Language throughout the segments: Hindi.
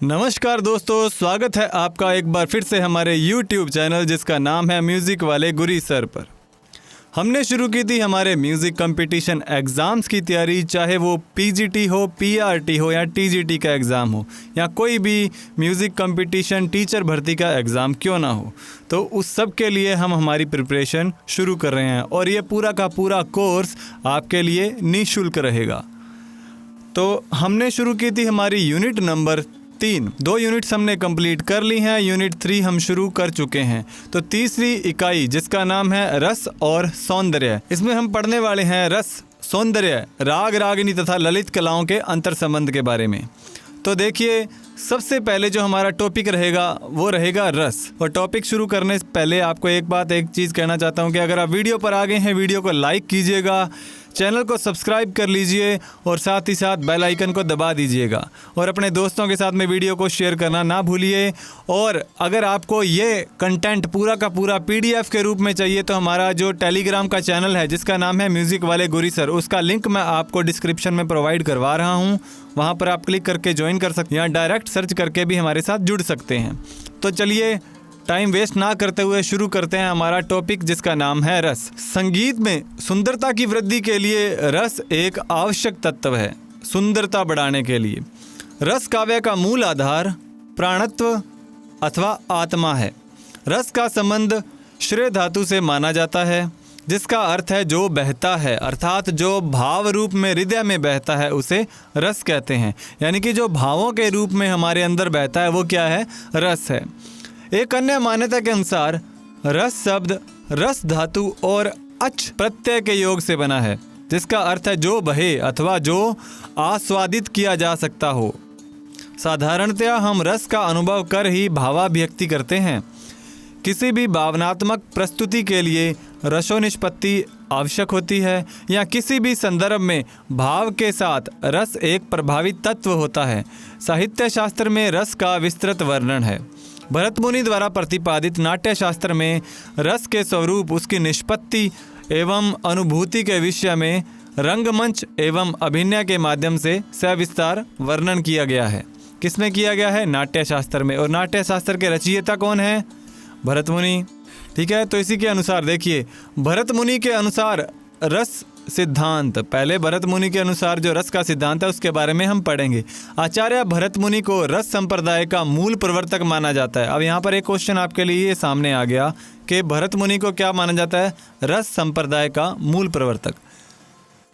नमस्कार दोस्तों, स्वागत है आपका एक बार फिर से हमारे YouTube चैनल जिसका नाम है म्यूज़िक वाले गुरी सर पर। हमने शुरू की थी हमारे म्यूज़िक कंपटीशन एग्ज़ाम्स की तैयारी, चाहे वो PGT हो, PRT हो या TGT का एग्ज़ाम हो या कोई भी म्यूज़िक कंपटीशन टीचर भर्ती का एग्ज़ाम क्यों ना हो, तो उस सब के लिए हम हमारी प्रिपरेशन शुरू कर रहे हैं और ये पूरा का पूरा कोर्स आपके लिए निःशुल्क रहेगा। तो हमने शुरू की थी हमारी यूनिट नंबर 3, 2 यूनिट्स हमने कंप्लीट कर ली हैं। यूनिट 3 हम शुरू कर चुके हैं। तो तीसरी इकाई जिसका नाम है रस और सौंदर्य, इसमें हम पढ़ने वाले हैं रस, सौंदर्य, राग रागिनी तथा ललित कलाओं के अंतर संबंध के बारे में। तो देखिए, सबसे पहले जो हमारा टॉपिक रहेगा वो रहेगा रस। और टॉपिक शुरू करने से पहले आपको एक चीज़ कहना चाहता हूँ कि अगर आप वीडियो पर आ गए हैं, वीडियो को लाइक कीजिएगा, चैनल को सब्सक्राइब कर लीजिए और साथ ही साथ बेल आइकन को दबा दीजिएगा और अपने दोस्तों के साथ में वीडियो को शेयर करना ना भूलिए। और अगर आपको ये कंटेंट पूरा का पूरा PDF के रूप में चाहिए तो हमारा जो टेलीग्राम का चैनल है जिसका नाम है म्यूज़िक वाले गुरी सर, उसका लिंक मैं आपको डिस्क्रिप्शन में प्रोवाइड करवा रहा हूँ। वहाँ पर आप क्लिक करके ज्वाइन कर सकते हैं या डायरेक्ट सर्च करके भी हमारे साथ जुड़ सकते हैं। तो चलिए, टाइम वेस्ट ना करते हुए शुरू करते हैं हमारा टॉपिक जिसका नाम है रस। संगीत में सुंदरता की वृद्धि के लिए रस एक आवश्यक तत्व है। सुंदरता बढ़ाने के लिए रस काव्य का मूल आधार प्राणत्व अथवा आत्मा है। रस का संबंध श्रेय धातु से माना जाता है, जिसका अर्थ है जो बहता है, अर्थात जो भाव रूप में हृदय में बहता है उसे रस कहते हैं। यानी कि जो भावों के रूप में हमारे अंदर बहता है वो क्या है? रस है। एक अन्य मान्यता के अनुसार रस शब्द रस धातु और अच प्रत्यय के योग से बना है, जिसका अर्थ है जो बहे अथवा जो आस्वादित किया जा सकता हो। साधारणतया हम रस का अनुभव कर ही भावाभिव्यक्ति करते हैं। किसी भी भावनात्मक प्रस्तुति के लिए रसोनिष्पत्ति आवश्यक होती है या किसी भी संदर्भ में भाव के साथ रस एक प्रभावी तत्व होता है। साहित्य शास्त्र में रस का विस्तृत वर्णन है। भरत मुनि द्वारा प्रतिपादित नाट्य शास्त्र में रस के स्वरूप, उसकी निष्पत्ति एवं अनुभूति के विषय में रंगमंच एवं अभिनय के माध्यम से सविस्तार वर्णन किया गया है। किसमें किया गया है? नाट्य शास्त्र में। और नाट्य शास्त्र के रचयिता कौन है? भरत मुनि। ठीक है, तो इसी के अनुसार देखिए, भरत मुनि के अनुसार रस सिद्धांत, पहले भरत मुनि के अनुसार जो रस का सिद्धांत है उसके बारे में हम पढ़ेंगे। आचार्य भरत मुनि को रस संप्रदाय का मूल प्रवर्तक माना जाता है। अब यहाँ पर एक क्वेश्चन आपके लिए ये सामने आ गया कि भरत मुनि को क्या माना जाता है? रस संप्रदाय का मूल प्रवर्तक।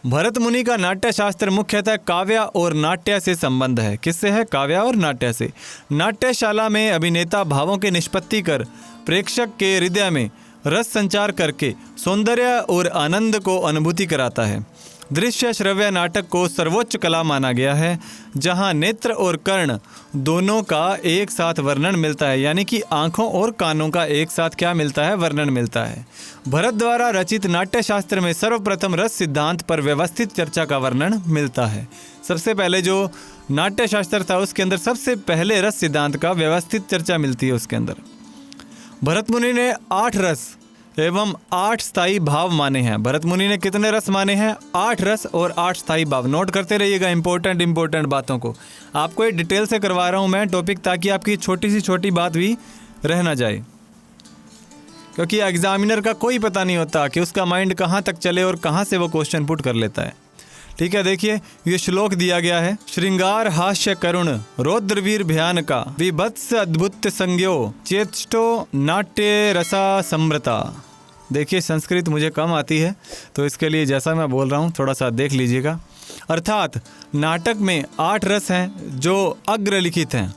भरत मुनि का नाट्य शास्त्र मुख्यतः काव्य और नाट्य से संबंध है। किससे है? काव्य और नाट्य से। नाट्यशाला में अभिनेता भावों की निष्पत्ति कर प्रेक्षक के हृदय में रस संचार करके सौंदर्य और आनंद को अनुभूति कराता है। दृश्य श्रव्य नाटक को सर्वोच्च कला माना गया है, जहां नेत्र और कर्ण दोनों का एक साथ वर्णन मिलता है। यानी कि आँखों और कानों का एक साथ क्या मिलता है? वर्णन मिलता है। भरत द्वारा रचित नाट्य शास्त्र में सर्वप्रथम रस सिद्धांत पर व्यवस्थित चर्चा का वर्णन मिलता है। सबसे पहले जो नाट्य शास्त्र था उसके अंदर सबसे पहले रस सिद्धांत का व्यवस्थित चर्चा मिलती है उसके अंदर। भरत मुनि ने 8 रस एवं 8 स्थायी भाव माने हैं। भरत मुनि ने कितने रस माने हैं? 8 रस और 8 स्थायी भाव। नोट करते रहिएगा इंपॉर्टेंट बातों को। आपको ये डिटेल से करवा रहा हूँ मैं टॉपिक, ताकि आपकी छोटी से छोटी बात भी रह ना जाए, क्योंकि एग्जामिनर का कोई पता नहीं होता कि उसका माइंड कहाँ तक चले और कहाँ से वो क्वेश्चन पुट कर लेता है। ठीक है, देखिए ये श्लोक दिया गया है। श्रृंगार हास्य करुण रौद्रवीर भयानका विभत्स अद्भुत संज्ञो चेष्टो नाट्य रसा समृता। देखिए, संस्कृत मुझे कम आती है तो इसके लिए जैसा मैं बोल रहा हूँ थोड़ा सा देख लीजिएगा। अर्थात नाटक में 8 रस हैं जो अग्रलिखित हैं।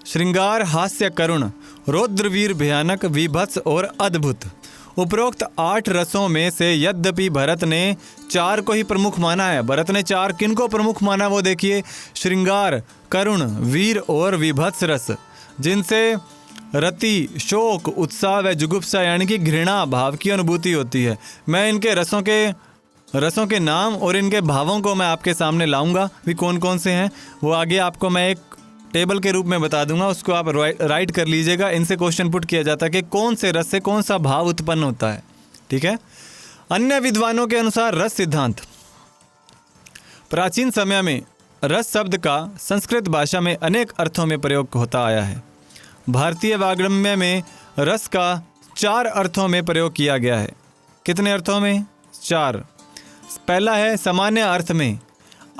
श्रृंगार हास्य करुण रौद्रवीर भयानक विभत्स और अद्भुत। उपरोक्त 8 रसों में से यद्यपि भरत ने 4 को ही प्रमुख माना है। भरत ने 4 किन को प्रमुख माना? वो देखिए, श्रृंगार, करुण, वीर और विभत्स रस, जिनसे रति, शोक, उत्साह व जुगुप्सा यानी कि घृणा भाव की अनुभूति होती है। मैं इनके रसों के नाम और इनके भावों को मैं आपके सामने लाऊंगा भी कौन कौन से हैं। वो आगे आपको मैं एक टेबल के रूप में बता दूंगा, उसको आप राइट कर लीजिएगा। इनसे क्वेश्चन पुट किया जाता है कि कौन से रस से कौन सा भाव उत्पन्न होता है। ठीक है। अन्य विद्वानों के अनुसार रस सिद्धांत प्राचीन समय में रस शब्द का संस्कृत भाषा में अनेक अर्थों में प्रयोग होता आया है। भारतीय वाग्गम्य में रस का 4 अर्थों में प्रयोग किया गया है। कितने अर्थों में? 4। पहला है सामान्य अर्थ में,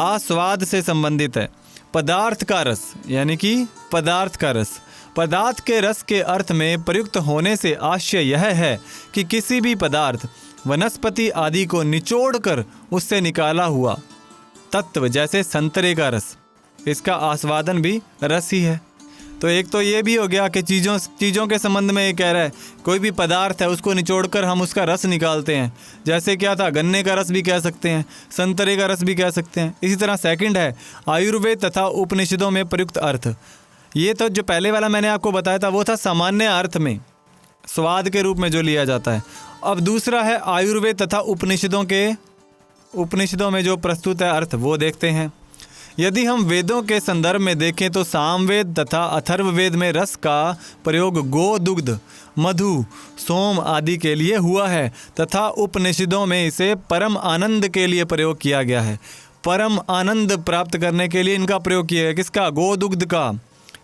आस्वाद से संबंधित है। पदार्थ का रस, यानी कि पदार्थ का रस। पदार्थ के रस के अर्थ में प्रयुक्त होने से आशय यह है कि किसी भी पदार्थ, वनस्पति आदि को निचोड़कर उससे निकाला हुआ तत्व, जैसे संतरे का रस, इसका आस्वादन भी रस ही है। तो एक तो ये भी हो गया कि चीज़ों के संबंध में ये कह रहा है, कोई भी पदार्थ है उसको निचोड़कर हम उसका रस निकालते हैं। जैसे क्या था, गन्ने का रस भी कह सकते हैं, संतरे का रस भी कह सकते हैं। इसी तरह सेकंड है आयुर्वेद तथा उपनिषदों में प्रयुक्त अर्थ। ये तो जो पहले वाला मैंने आपको बताया था वो था सामान्य अर्थ में, स्वाद के रूप में जो लिया जाता है। अब दूसरा है आयुर्वेद तथा उपनिषदों में जो प्रस्तुत है अर्थ, वो देखते हैं। यदि हम वेदों के संदर्भ में देखें तो सामवेद तथा अथर्ववेद में रस का प्रयोग गो, दुग्ध, मधु, सोम आदि के लिए हुआ है तथा उपनिषदों में इसे परम आनंद के लिए प्रयोग किया गया है। परम आनंद प्राप्त करने के लिए इनका प्रयोग किया गया। किसका? गो दुग्ध का,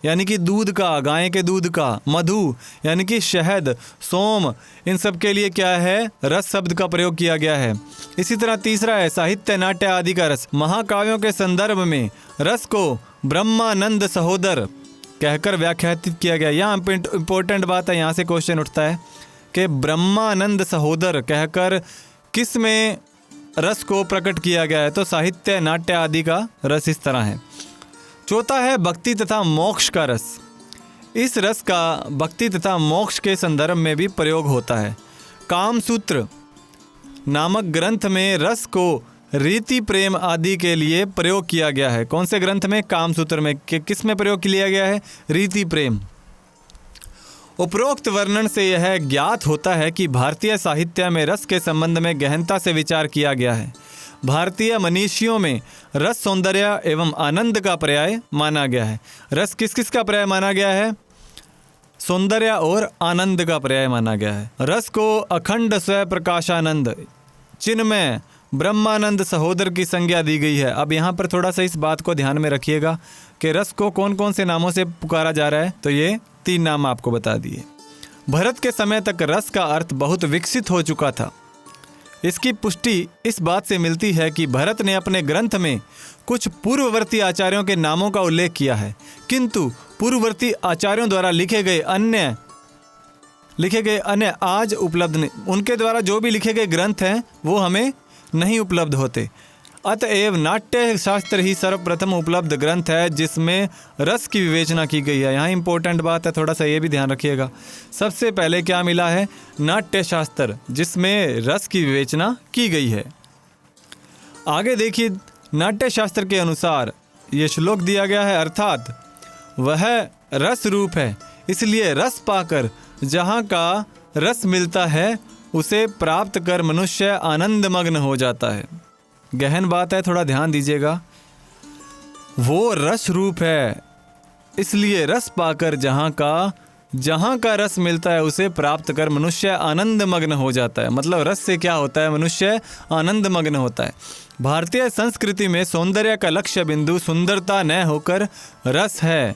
यानी कि दूध का, गाय के दूध का। मधु यानी कि शहद, सोम, इन सब के लिए क्या है? रस शब्द का प्रयोग किया गया है। इसी तरह तीसरा है साहित्य, नाट्य आदि का रस। महाकाव्यों के संदर्भ में रस को ब्रह्मानंद सहोदर कहकर व्याख्यात किया गया। यहाँ इंपॉर्टेंट बात है, यहाँ से क्वेश्चन उठता है कि ब्रह्मानंद सहोदर कहकर किस में रस को प्रकट किया गया है? तो साहित्य, नाट्य आदि का रस इस तरह है। चौथा है भक्ति तथा मोक्ष का रस। इस रस का भक्ति तथा मोक्ष के संदर्भ में भी प्रयोग होता है। कामसूत्र नामक ग्रंथ में रस को रीति प्रेम आदि के लिए प्रयोग किया गया है। कौन से ग्रंथ में? कामसूत्र में। किस में प्रयोग किया गया है? रीति प्रेम। उपरोक्त वर्णन से यह ज्ञात होता है कि भारतीय साहित्य में रस के संबंध में गहनता से विचार किया गया है। भारतीय मनीषियों में रस सौंदर्य एवं आनंद का पर्याय माना गया है। रस किस किस का पर्याय माना गया है? सौंदर्य और आनंद का पर्याय माना गया है। रस को अखंड स्व प्रकाशानंद, चिन्मय, ब्रह्मानंद सहोदर की संज्ञा दी गई है। अब यहाँ पर थोड़ा सा इस बात को ध्यान में रखिएगा कि रस को कौन कौन से नामों से पुकारा जा रहा है। तो ये 3 नाम आपको बता दिए। भरत के समय तक रस का अर्थ बहुत विकसित हो चुका था। इसकी पुष्टि इस बात से मिलती है कि भरत ने अपने ग्रंथ में कुछ पूर्ववर्ती आचार्यों के नामों का उल्लेख किया है, किंतु पूर्ववर्ती आचार्यों द्वारा लिखे गए अन्य आज उपलब्ध नहीं। उनके द्वारा जो भी लिखे गए ग्रंथ हैं वो हमें नहीं उपलब्ध होते। अतएव नाट्य शास्त्र ही सर्वप्रथम उपलब्ध ग्रंथ है जिसमें रस की विवेचना की गई है। यहाँ इंपॉर्टेंट बात है, थोड़ा सा ये भी ध्यान रखिएगा। सबसे पहले क्या मिला है? नाट्य शास्त्र, जिसमें रस की विवेचना की गई है। आगे देखिए, नाट्य शास्त्र के अनुसार ये श्लोक दिया गया है, अर्थात वह रस रूप है, इसलिए रस पाकर जहाँ का रस मिलता है उसे प्राप्त कर मनुष्य आनंदमग्न हो जाता है। गहन बात है, थोड़ा ध्यान दीजिएगा। वो रस रूप है, इसलिए रस पाकर जहाँ का रस मिलता है उसे प्राप्त कर मनुष्य आनंदमग्न हो जाता है। मतलब रस से क्या होता है? मनुष्य आनंदमग्न होता है। भारतीय संस्कृति में सौंदर्य का लक्ष्य बिंदु सुंदरता न होकर रस है।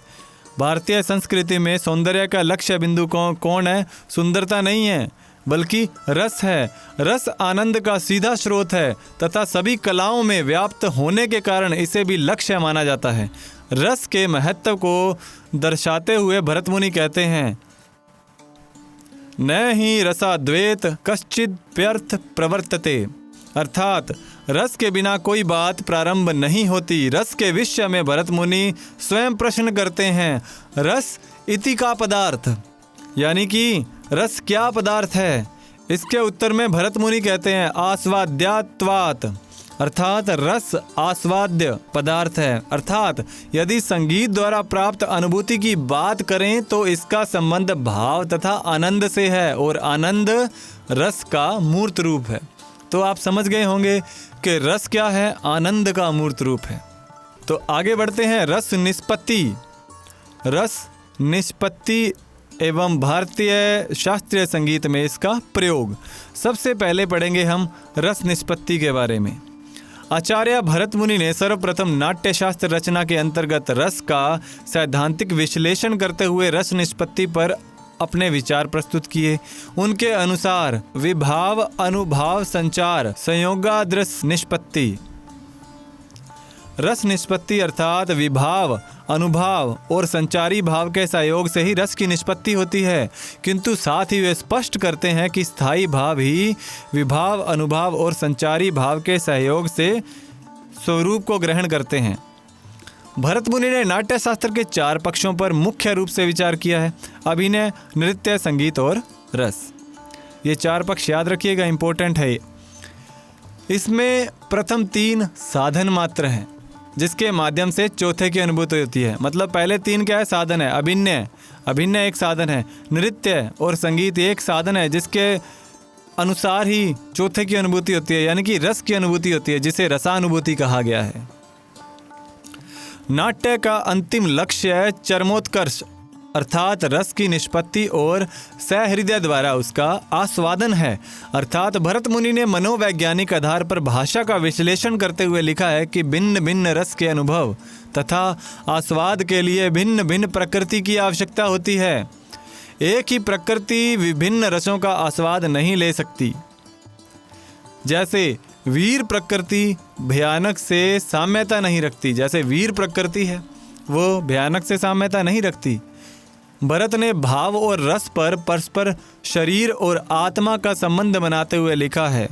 भारतीय संस्कृति में सौंदर्य का लक्ष्य बिंदु कौन है? सुंदरता नहीं है, बल्कि रस है। रस आनंद का सीधा स्रोत है तथा सभी कलाओं में व्याप्त होने के कारण इसे भी लक्ष्य माना जाता है। रस के महत्व को दर्शाते हुए भरत मुनि कहते हैं, न ही रसाद्वैत कश्चिद प्यर्थ प्रवर्तते, अर्थात रस के बिना कोई बात प्रारंभ नहीं होती। रस के विषय में भरत मुनि स्वयं प्रश्न करते हैं, रस इति का पदार्थ, यानी कि रस क्या पदार्थ है? इसके उत्तर में भरत मुनि कहते हैं, आस्वाद्यात्वात्, अर्थात रस आस्वाद्य पदार्थ है। अर्थात यदि संगीत द्वारा प्राप्त अनुभूति की बात करें तो इसका संबंध भाव तथा आनंद से है और आनंद रस का मूर्त रूप है। तो आप समझ गए होंगे कि रस क्या है? आनंद का मूर्त रूप है। तो आगे बढ़ते हैं, रस निष्पत्ति। रस निष्पत्ति एवं भारतीय शास्त्रीय संगीत में इसका प्रयोग। सबसे पहले पढ़ेंगे हम रस निष्पत्ति के बारे में। आचार्य भरत मुनि ने सर्वप्रथम नाट्यशास्त्र रचना के अंतर्गत रस का सैद्धांतिक विश्लेषण करते हुए रस निष्पत्ति पर अपने विचार प्रस्तुत किए। उनके अनुसार विभाव, अनुभाव, संचार, संयोगादृश निष्पत्ति। रस निष्पत्ति अर्थात विभाव, अनुभाव और संचारी भाव के सहयोग से ही रस की निष्पत्ति होती है, किंतु साथ ही वे स्पष्ट करते हैं कि स्थायी भाव ही विभाव, अनुभाव और संचारी भाव के सहयोग से स्वरूप को ग्रहण करते हैं। भरत मुनि ने नाट्य शास्त्र के 4 पक्षों पर मुख्य रूप से विचार किया है: अभिनय, नृत्य, संगीत और रस। ये 4 पक्ष याद रखिएगा, इंपॉर्टेंट है। इसमें प्रथम 3 साधन मात्र हैं, जिसके माध्यम से चौथे की अनुभूति होती है। मतलब पहले 3 क्या है? साधन है। अभिनय एक साधन है, नृत्य और संगीत एक साधन है, जिसके अनुसार ही चौथे की अनुभूति होती है, यानी कि रस की अनुभूति होती है, जिसे रसानुभूति कहा गया है। नाट्य का अंतिम लक्ष्य है चरमोत्कर्ष, अर्थात रस की निष्पत्ति और सहृदय द्वारा उसका आस्वादन है। अर्थात भरत मुनि ने मनोवैज्ञानिक आधार पर भाषा का विश्लेषण करते हुए लिखा है कि भिन्न भिन्न रस के अनुभव तथा आस्वाद के लिए भिन्न भिन्न प्रकृति की आवश्यकता होती है। एक ही प्रकृति विभिन्न रसों का आस्वाद नहीं ले सकती। जैसे वीर प्रकृति भयानक से साम्यता नहीं रखती, जैसे वीर प्रकृति है वो भयानक से साम्यता नहीं रखती। भरत ने भाव और रस पर परस्पर शरीर और आत्मा का संबंध बनाते हुए लिखा है: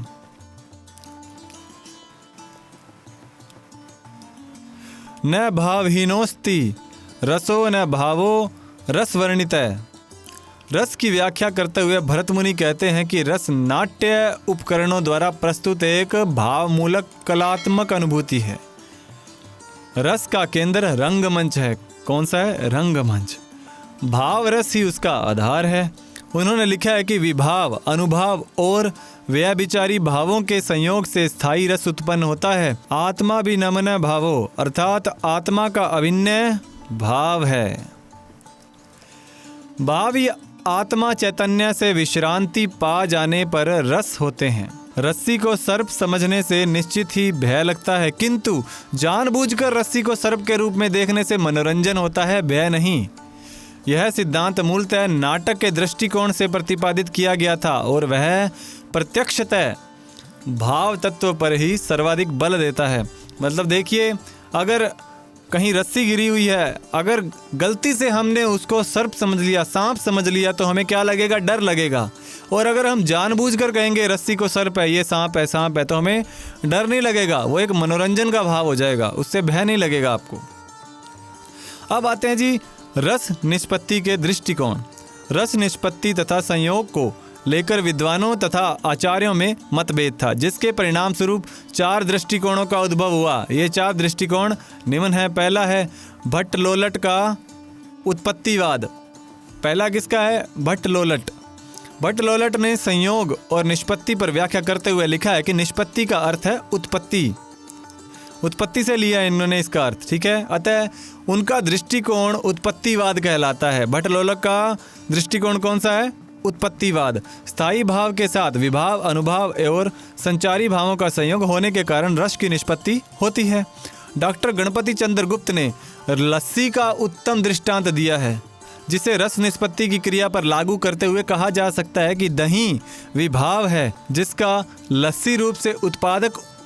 न भावहीनोस्ति रसो न भावो रस वर्णितः। रस की व्याख्या करते हुए भरत मुनि कहते हैं कि रस नाट्य उपकरणों द्वारा प्रस्तुत एक भावमूलक कलात्मक अनुभूति है। रस का केंद्र रंगमंच है। कौन सा है? रंगमंच। भाव रस ही उसका आधार है। उन्होंने लिखा है कि विभाव, अनुभाव और व्यभिचारी भावों के संयोग से स्थायी रस उत्पन्न होता है। आत्मा भी नमन भावो, अर्थात आत्मा का अभिनय भाव है। भाव या आत्मा चैतन्य से विश्रांति पा जाने पर रस होते हैं। रस्सी को सर्प समझने से निश्चित ही भय लगता है, किंतु जानबूझकर रस्सी को सर्प के रूप में देखने से मनोरंजन होता है, भय नहीं। यह सिद्धांत मूलतः नाटक के दृष्टिकोण से प्रतिपादित किया गया था और वह प्रत्यक्षतः भाव तत्व पर ही सर्वाधिक बल देता है। मतलब देखिए, अगर कहीं रस्सी गिरी हुई है, अगर गलती से हमने उसको सर्प समझ लिया, सांप समझ लिया, तो हमें क्या लगेगा? डर लगेगा। और अगर हम जानबूझकर कहेंगे रस्सी को सर्प है, ये सांप है, तो हमें डर नहीं लगेगा। वो एक मनोरंजन का भाव हो जाएगा, उससे भय नहीं लगेगा आपको। अब आते हैं जी रस निष्पत्ति के दृष्टिकोण। रस निष्पत्ति तथा संयोग को लेकर विद्वानों तथा आचार्यों में मतभेद था, जिसके परिणाम स्वरूप 4 दृष्टिकोणों का उद्भव हुआ। ये 4 दृष्टिकोण निम्न है। पहला है भट्ट लोलट का उत्पत्तिवाद। पहला किसका है? भट्ट लोलट। भट्ट लोलट ने संयोग और निष्पत्ति पर व्याख्या करते हुए लिखा है कि निष्पत्ति का अर्थ है उत्पत्ति। उत्पत्ति से लिया इन्होंने इसका अर्थ, ठीक है। अतः उनका दृष्टिकोण उत्पत्तिवाद कहलाता है। भट्ट लोलट का दृष्टिकोण कौन सा है? उत्पत्तिवाद। स्थायी भाव के साथ विभाव, अनुभाव और संचारी भावों का संयोग होने के कारण रस की निष्पत्ति होती है। डॉक्टर गणपति चंद्र गुप्त ने लस्सी का उत्तम दृष्टांत दिया है, जिसे रस निष्पत्ति की क्रिया पर लागू करते हुए कहा जा सकता है कि दही विभाव है, जिसका लस्सी रूप से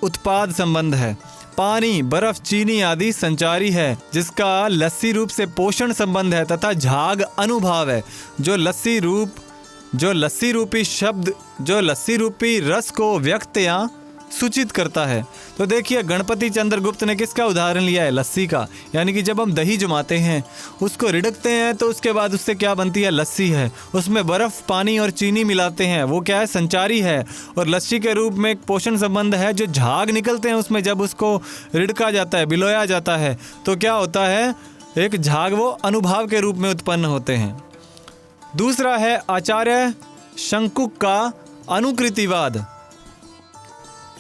उत्पाद संबंध है। पानी, बर्फ, चीनी आदि संचारी है, जिसका लस्सी रूप से पोषण संबंध है। तथा झाग अनुभाव है, जो लस्सी रूपी रस को व्यक्त या सूचित करता है। तो देखिए, गणपति चंद्र गुप्त ने किसका उदाहरण लिया है? लस्सी का। यानी कि जब हम दही जमाते हैं, उसको रिड़कते हैं, तो उसके बाद उससे क्या बनती है? लस्सी है। उसमें बर्फ, पानी और चीनी मिलाते हैं, वो क्या है? संचारी है। और लस्सी के रूप में एक पोषण संबंध है। जो झाग निकलते हैं उसमें, जब उसको रिड़का जाता है, बिलोया जाता है, तो क्या होता है? एक झाग वो अनुभाव के रूप में उत्पन्न होते हैं। दूसरा है आचार्य शंकुक का अनुकृतिवाद।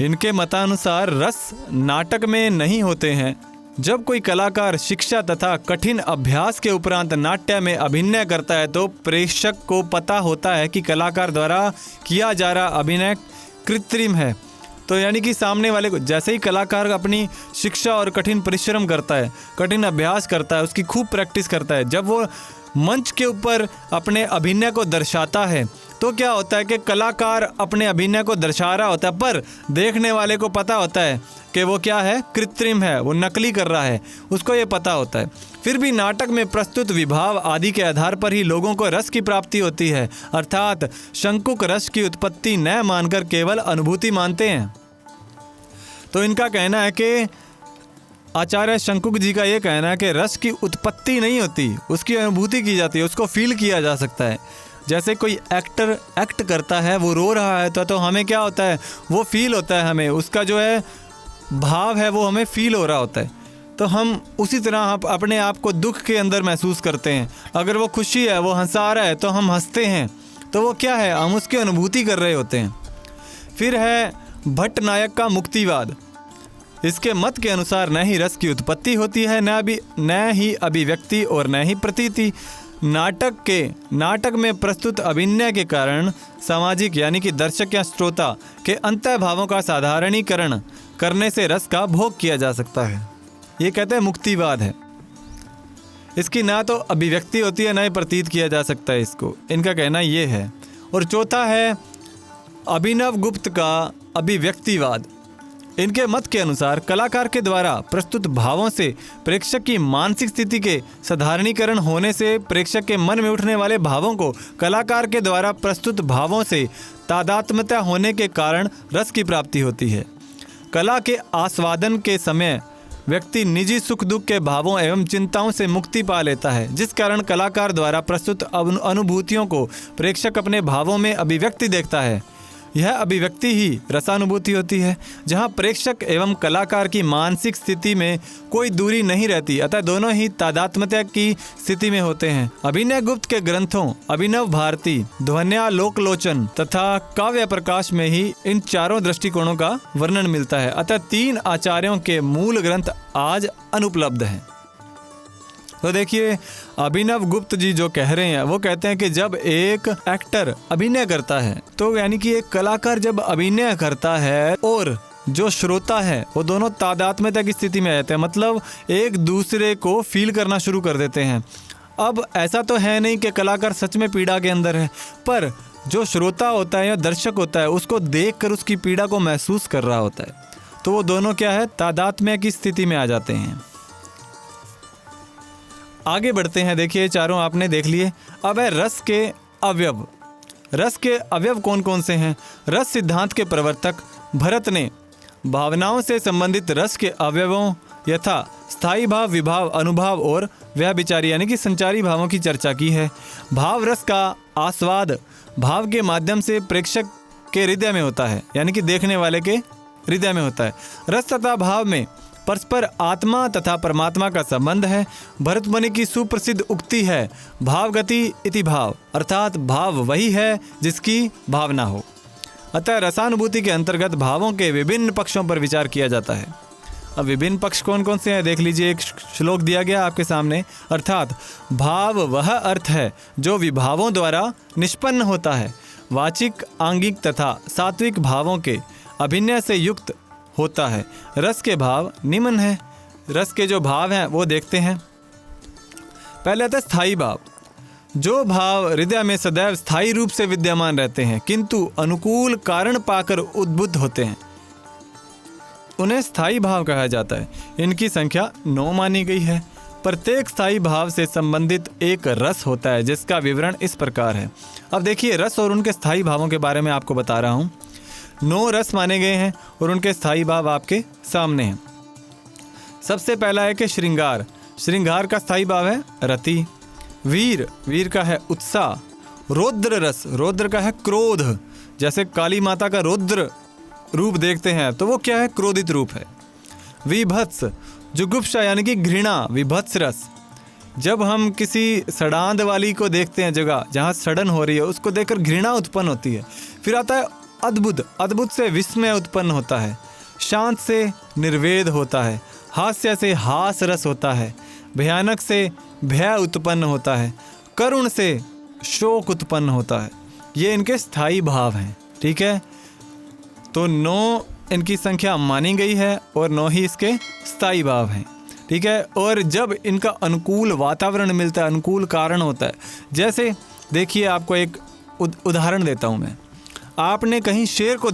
इनके मतानुसार रस नाटक में नहीं होते हैं। जब कोई कलाकार शिक्षा तथा कठिन अभ्यास के उपरांत नाट्य में अभिनय करता है, तो प्रेक्षक को पता होता है कि कलाकार द्वारा किया जा रहा अभिनय कृत्रिम है। तो यानी कि सामने वाले को, जैसे ही कलाकार अपनी शिक्षा और कठिन परिश्रम करता है, कठिन अभ्यास करता है, उसकी खूब प्रैक्टिस करता है, जब वो मंच के ऊपर अपने अभिनय को दर्शाता है तो क्या होता है कि कलाकार अपने अभिनय को दर्शा रहा होता है, पर देखने वाले को पता होता है कि वो क्या है, कृत्रिम है, वो नकली कर रहा है, उसको ये पता होता है। फिर भी नाटक में प्रस्तुत विभाव आदि के आधार पर ही लोगों को रस की प्राप्ति होती है, अर्थात शंकुक रस की उत्पत्ति न मानकर केवल अनुभूति मानते हैं। तो इनका कहना है कि आचार्य शंकुक जी का ये कहना है कि रस की उत्पत्ति नहीं होती, उसकी अनुभूति की जाती है, उसको फील किया जा सकता है। जैसे कोई एक्टर एक्ट करता है, वो रो रहा है तो हमें क्या होता है, वो फील होता है, हमें उसका जो है भाव है वो हमें फील हो रहा होता है। तो हम उसी तरह अपने आप को दुख के अंदर महसूस करते हैं। अगर वो खुशी है, वो हंसा रहा है तो हम हंसते हैं, तो वो क्या है, हम उसकी अनुभूति कर रहे होते हैं। फिर है भट्ट नायक का मुक्तिवाद। इसके मत के अनुसार न ही रस की उत्पत्ति होती है, न ही अभिव्यक्ति और न ही प्रतीति। नाटक में प्रस्तुत अभिनय के कारण सामाजिक यानी कि दर्शक या श्रोता के अंतःभावों का साधारणीकरण करने से रस का भोग किया जा सकता है। ये कहते हैं मुक्तिवाद है। इसकी ना तो अभिव्यक्ति होती है, ना ही प्रतीत किया जा सकता है इसको, इनका कहना ये है। और चौथा है अभिनव गुप्त का अभिव्यक्तिवाद। इनके मत के अनुसार कलाकार के द्वारा प्रस्तुत भावों से प्रेक्षक की मानसिक स्थिति के साधारणीकरण होने से प्रेक्षक के मन में उठने वाले भावों को कलाकार के द्वारा प्रस्तुत भावों से तादात्म्यता होने के कारण रस की प्राप्ति होती है। कला के आस्वादन के समय व्यक्ति निजी सुख दुख के भावों एवं चिंताओं से मुक्ति पा लेता है, जिस कारण कलाकार द्वारा प्रस्तुत अनुभूतियों को प्रेक्षक अपने भावों में अभिव्यक्ति देखता है। यह अभिव्यक्ति ही रसानुभूति होती है, जहाँ प्रेक्षक एवं कलाकार की मानसिक स्थिति में कोई दूरी नहीं रहती, अतः दोनों ही तादात्म्यता की स्थिति में होते हैं। अभिनय गुप्त के ग्रंथों अभिनव भारती, ध्वन्यालोकलोचन तथा काव्य प्रकाश में ही इन चारों दृष्टिकोणों का वर्णन मिलता है। अतः 3 आचार्यों के मूल ग्रंथ आज अनुपलब्ध हैं। तो देखिए, अभिनव गुप्त जी जो कह रहे हैं वो कहते हैं कि जब एक एक्टर अभिनय करता है, तो यानी कि एक कलाकार जब अभिनय करता है और जो श्रोता है वो दोनों तादात्म्यता की स्थिति में रहते हैं, मतलब एक दूसरे को फील करना शुरू कर देते हैं। अब ऐसा तो है नहीं कि कलाकार सच में पीड़ा के अंदर है, पर जो श्रोता होता है या दर्शक होता है उसको देख कर उसकी पीड़ा को महसूस कर रहा होता है, तो वो दोनों क्या है, तादात्म्य की स्थिति में आ जाते हैं। आगे बढ़ते हैं। देखिए, चारों आपने देख लिए। अब है रस के अवयव। रस के अवयव कौन कौन से हैं? रस सिद्धांत के प्रवर्तक भरत ने भावनाओं से संबंधित रस के अवयवों यथा स्थायी भाव, विभाव, अनुभाव और व्यभिचारी यानी कि संचारी भावों की चर्चा की है। भाव रस का आस्वाद भाव के माध्यम से प्रेक्षक के हृदय में होता है, यानी कि देखने वाले के हृदय में होता है। रस तथा भाव में परस्पर आत्मा तथा परमात्मा का संबंध है। भरत मुनि की सुप्रसिद्ध उक्ति है, भाव गति इति भाव, अर्थात भाव वही है जिसकी भावना हो। अतः रसानुभूति के अंतर्गत भावों के विभिन्न पक्षों पर विचार किया जाता है। अब विभिन्न पक्ष कौन कौन से हैं देख लीजिए। एक श्लोक दिया गया आपके सामने, अर्थात भाव वह अर्थ है जो विभावों द्वारा निष्पन्न होता है, वाचिक, आंगिक तथा सात्विक भावों के अभिनय से युक्त होता है। रस के भाव निम्न है। रस के जो भाव हैं वो देखते हैं। पहले आता है स्थायी भाव। जो भाव हृदय में सदैव स्थायी रूप से विद्यमान रहते हैं किंतु अनुकूल कारण पाकर उद्बुद्ध होते हैं, उन्हें स्थायी भाव कहा जाता है। इनकी संख्या 9 मानी गई है। प्रत्येक स्थायी भाव से संबंधित एक रस होता है जिसका विवरण इस प्रकार है। अब देखिए, रस और उनके स्थायी भावों के बारे में आपको बता रहा हूँ। 9 रस माने गए हैं और उनके स्थायी भाव आपके सामने हैं। सबसे पहला है कि श्रृंगार। श्रृंगार का स्थायी भाव है रति। वीर, वीर का है उत्साह। रौद्र रस, रौद्र का है क्रोध। जैसे काली माता का रौद्र रूप देखते हैं तो वो क्या है, क्रोधित रूप है। विभत्स, जुगुप्सा यानी कि घृणा, विभत्स रस। जब हम किसी सड़ांध वाली को देखते हैं, जगह जहाँ सड़न हो रही है, उसको देखकर घृणा उत्पन्न होती है। फिर आता है अद्भुत। अद्भुत से विस्मय उत्पन्न होता है। शांत से निर्वेद होता है। हास्य से हास रस होता है। भयानक से भय उत्पन्न होता है। करुण से शोक उत्पन्न होता है। ये इनके स्थायी भाव हैं। ठीक है, तो 9 इनकी संख्या मानी गई है और 9 ही इसके स्थायी भाव हैं। ठीक है, और जब इनका अनुकूल वातावरण मिलता है, अनुकूल कारण होता है, जैसे देखिए आपको एक उदाहरण देता हूँ मैं। आपने कहीं शेर को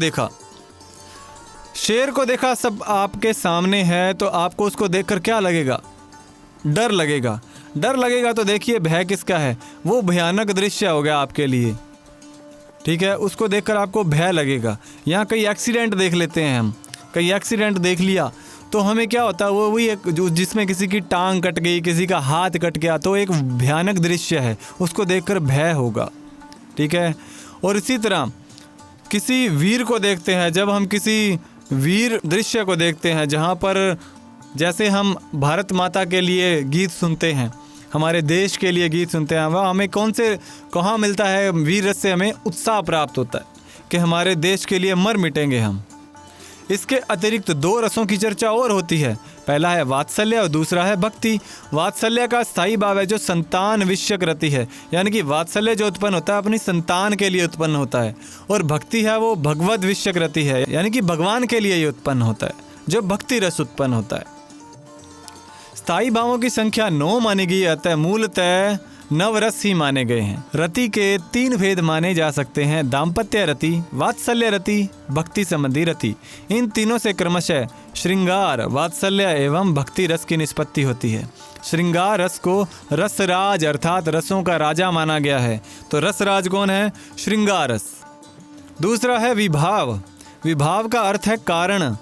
देखा, सब आपके सामने है, तो आपको उसको देखकर क्या लगेगा? डर लगेगा। तो देखिए भय किसका है? वो भयानक दृश्य हो गया आपके लिए। ठीक है, उसको देखकर आपको भय लगेगा। यहाँ कई एक्सीडेंट देख लेते हैं हम, कई एक्सीडेंट देख लिया तो हमें क्या होता है, वो वही एक जो जिसमें किसी की टांग कट गई, किसी का हाथ कट गया, तो एक भयानक दृश्य है, उसको देखकर भय होगा। ठीक है, और इसी तरह किसी वीर को देखते हैं, जब हम किसी वीर दृश्य को देखते हैं जहाँ पर जैसे हम भारत माता के लिए गीत सुनते हैं, हमारे देश के लिए गीत सुनते हैं, वह हमें कहाँ मिलता है? वीर रस से हमें उत्साह प्राप्त होता है कि हमारे देश के लिए मर मिटेंगे हम। इसके अतिरिक्त 2 रसों की चर्चा और होती है। पहला है वात्सल्य और दूसरा है भक्ति। वात्सल्य का स्थायी भाव है जो संतान विषयक रति है, यानी कि वात्सल्य जो उत्पन्न होता है अपनी संतान के लिए उत्पन्न होता है, और भक्ति है वो भगवद विषयक रति है, यानी कि भगवान के लिए ये उत्पन्न होता है, जो भक्ति रस उत्पन्न होता है। स्थायी भावों की संख्या 9 मानी गई, अतः मूलतः 9 रस ही माने गए हैं। रति के 3 भेद माने जा सकते हैं: दाम्पत्य रति, वात्सल्य रति, भक्ति संबंधी रति। इन तीनों से क्रमशः श्रृंगार, वात्सल्य एवं भक्ति रस की निष्पत्ति होती है। श्रृंगार रस को रसराज अर्थात रसों का राजा माना गया है। तो रसराज कौन है? श्रृंगार रस। दूसरा है विभाव। विभाव का अर्थ है कारण।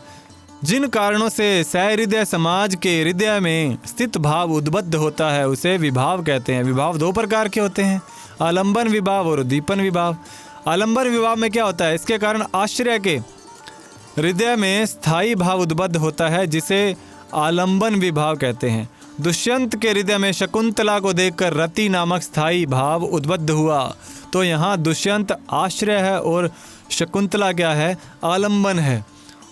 जिन कारणों से सहृदय समाज के हृदय में स्थित भाव उद्बद्ध होता है उसे विभाव कहते हैं। विभाव 2 प्रकार के होते हैं: आलंबन विभाव और उद्दीपन विभाव। आलंबन विभाव में क्या होता है? इसके कारण आश्रय के हृदय में स्थायी भाव उद्बद्ध होता है, जिसे आलंबन विभाव कहते हैं। दुष्यंत के हृदय में शकुंतला को देखकर रति नामक स्थायी भाव उद्बद्ध हुआ। तो यहाँ दुष्यंत आश्रय है और शकुंतला क्या है? आलंबन है।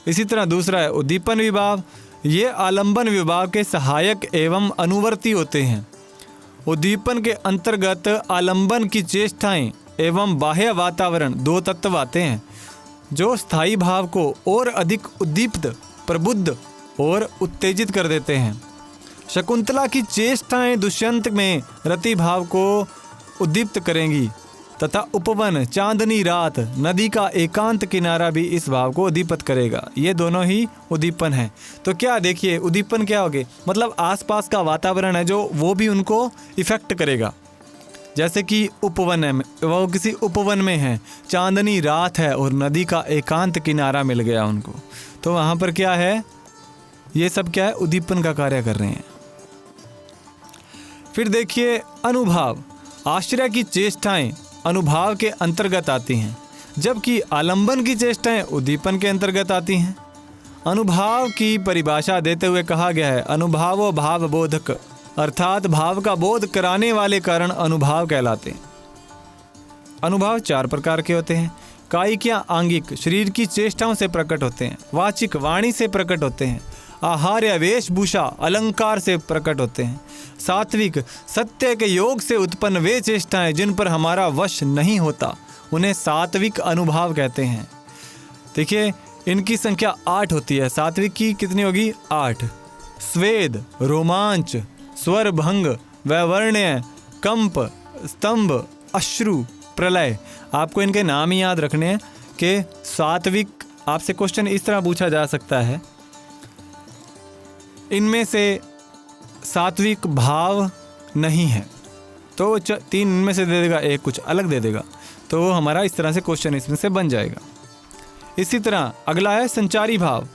इसी तरह दूसरा है उद्दीपन विभाव। ये आलंबन विभाव के सहायक एवं अनुवर्ती होते हैं। उद्दीपन के अंतर्गत आलंबन की चेष्टाएं एवं बाह्य वातावरण 2 तत्व आते हैं जो स्थायी भाव को और अधिक उद्दीप्त, प्रबुद्ध और उत्तेजित कर देते हैं। शकुंतला की चेष्टाएं दुष्यंत में रति भाव को उद्दीप्त करेंगी तथा उपवन, चांदनी रात, नदी का एकांत किनारा भी इस भाव को उद्दीपित करेगा। ये दोनों ही उद्दीपन है। तो क्या देखिए उद्दीपन क्या होगे? मतलब आसपास का वातावरण है जो वो भी उनको इफेक्ट करेगा। जैसे कि उपवन है, वो किसी उपवन में है, चांदनी रात है और नदी का एकांत किनारा मिल गया उनको, तो वहाँ पर क्या है? ये सब क्या है? उद्दीपन का कार्य कर रहे हैं। फिर देखिए अनुभाव। आश्रय की चेष्टाएं अनुभाव के अंतर्गत आती हैं, जबकि आलंबन की चेष्टाएं उद्दीपन के अंतर्गत आती हैं। अनुभाव की परिभाषा देते हुए कहा गया है अनुभावो भाव बोधक, अर्थात भाव का बोध कराने वाले कारण अनुभाव कहलाते हैं। अनुभाव 4 प्रकार के होते हैं। कायिक या आंगिक, शरीर की चेष्टाओं से प्रकट होते हैं। वाचिक, वाणी से प्रकट होते हैं। आहार या वेशभूषा, अलंकार से प्रकट होते हैं। सात्विक, सत्य के योग से उत्पन्न वे चेष्टाएं जिन पर हमारा वश नहीं होता, उन्हें सात्विक अनुभाव कहते हैं। देखिए इनकी संख्या 8 होती है। सात्विक की कितनी होगी? 8। स्वेद, रोमांच, स्वर भंग, वैवर्ण्य, कंप, स्तंभ, अश्रु, प्रलय। आपको इनके नाम ही याद रखने हैं कि सात्विक, आपसे क्वेश्चन इस तरह पूछा जा सकता है, इनमें से सात्विक भाव नहीं है तो 3 इनमें से दे देगा, 1 कुछ अलग दे देगा, तो हमारा इस तरह से क्वेश्चन इसमें से बन जाएगा। इसी तरह अगला है संचारी भाव।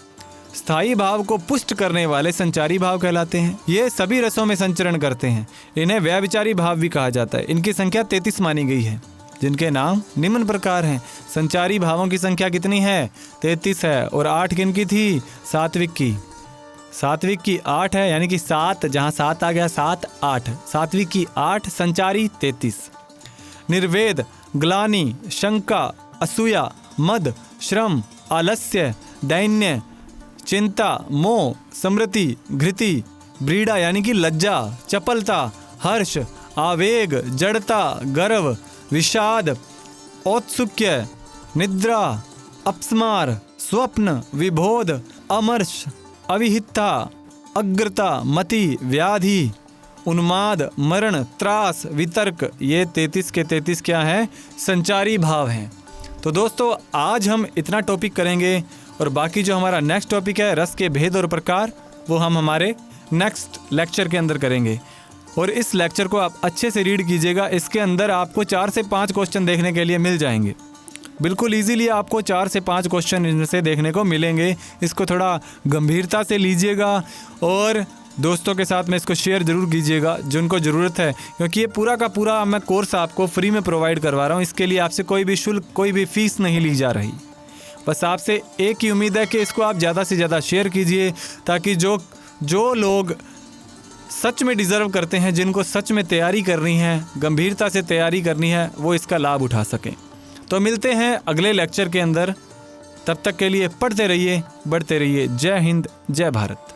स्थायी भाव को पुष्ट करने वाले संचारी भाव कहलाते हैं। ये सभी रसों में संचरण करते हैं। इन्हें व्यभिचारी भाव भी कहा जाता है। इनकी संख्या 33 मानी गई है, जिनके नाम निम्न प्रकार हैं। संचारी भावों की संख्या कितनी है? 33 है। और 8 किनकी थी? सात्विक की। सात्विक की 8 है, यानी कि 7, जहाँ 7 आ गया 7, 8। सात्विक की 8, संचारी 33। निर्वेद, ग्लानि, शंका, असूया, मद, श्रम, आलस्य, दैन्य, चिंता, मोह, स्मृति, घृति, ब्रीड़ा यानी कि लज्जा, चपलता, हर्ष, आवेग, जड़ता, गर्व, विषाद, औत्सुक्य, निद्रा, अपस्मार, स्वप्न, विबोध, अमर्ष, अविहितता, अग्रता, मति, व्याधि, उन्माद, मरण, त्रास, वितर्क, ये 33 के 33 क्या हैं? संचारी भाव हैं। तो दोस्तों आज हम इतना टॉपिक करेंगे और बाकी जो हमारा नेक्स्ट टॉपिक है रस के भेद और प्रकार, वो हम हमारे नेक्स्ट लेक्चर के अंदर करेंगे। और इस लेक्चर को आप अच्छे से रीड कीजिएगा, इसके अंदर आपको 4 से 5 क्वेश्चन देखने के लिए मिल जाएंगे। बिल्कुल इजीली आपको 4 से 5 क्वेश्चन इनसे देखने को मिलेंगे। इसको थोड़ा गंभीरता से लीजिएगा और दोस्तों के साथ में इसको शेयर ज़रूर कीजिएगा जिनको ज़रूरत है, क्योंकि ये पूरा का पूरा मैं कोर्स आपको फ्री में प्रोवाइड करवा रहा हूँ। इसके लिए आपसे कोई भी शुल्क, कोई भी फ़ीस नहीं ली जा रही। बस आपसे एक ही उम्मीद है कि इसको आप ज़्यादा से ज़्यादा शेयर कीजिए, ताकि जो लोग सच में डिज़र्व करते हैं, जिनको सच में तैयारी करनी है, गंभीरता से तैयारी करनी है, वो इसका लाभ उठा सकें। तो मिलते हैं अगले लेक्चर के अंदर। तब तक के लिए पढ़ते रहिए, बढ़ते रहिए। जय हिंद, जय भारत।